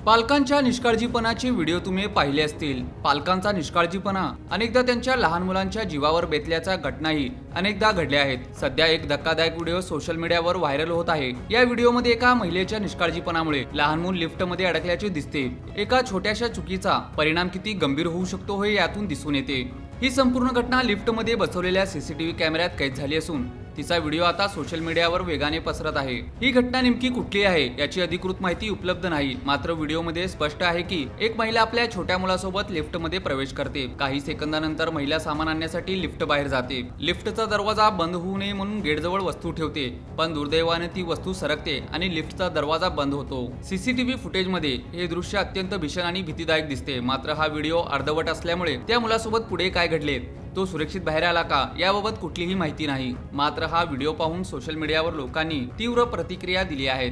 पालकांच्या निष्काळजीपणाचे व्हिडिओ तुम्ही पाहिले असतील। पालकांचा निष्काळजीपणा अनेकदा त्यांच्या लहान मुलांच्या जीवावर बेतल्याच्या घटनाही अनेकदा घडल्या आहेत। सध्या एक धक्कादायक व्हिडिओ सोशल मीडियावर व्हायरल होत आहे। या व्हिडिओमध्ये एका महिलेच्या निष्काळजीपणामुळे लहान मूल लिफ्टमध्ये अडकल्याचे दिसते। एका छोट्याशा चुकीचा परिणाम किती गंभीर होऊ शकतो हे यातून दिसून येते। ही संपूर्ण घटना लिफ्टमध्ये बसवलेल्या सीसीटीव्ही कॅमेऱ्यात कैद झाली असून तिचा व्हिडिओ आता सोशल मीडियावर वेगाने पसरत आहे। ही घटना नेमकी कुठली आहे याची अधिकृत माहिती उपलब्ध नाही, मात्र व्हिडिओमध्ये स्पष्ट आहे की एक महिला आपल्या छोट्या मुलासोबत लिफ्टमध्ये प्रवेश करते। काही सेकंदानंतर महिला सामान आणण्यासाठी लिफ्ट बाहेर जाते। लिफ्टचा दरवाजा बंद होऊ नये म्हणून गेटजवळ वस्तू ठेवते, पण दुर्दैवाने ती वस्तू सरकते आणि लिफ्टचा दरवाजा बंद होतो। सीसीटीव्ही फुटेजमध्ये हे दृश्य अत्यंत भीषण आणि भीतीदायक दिसते। मात्र हा व्हिडिओ अर्धवट असल्यामुळे त्या मुलासोबत पुढे काय घडले, तो सुरक्षित बाहेर आला का याबाबत कुठलीही माहिती नाही। मात्र हा व्हिडिओ पाहून सोशल मीडियावर लोकांनी तीव्र प्रतिक्रिया दिली आहेत।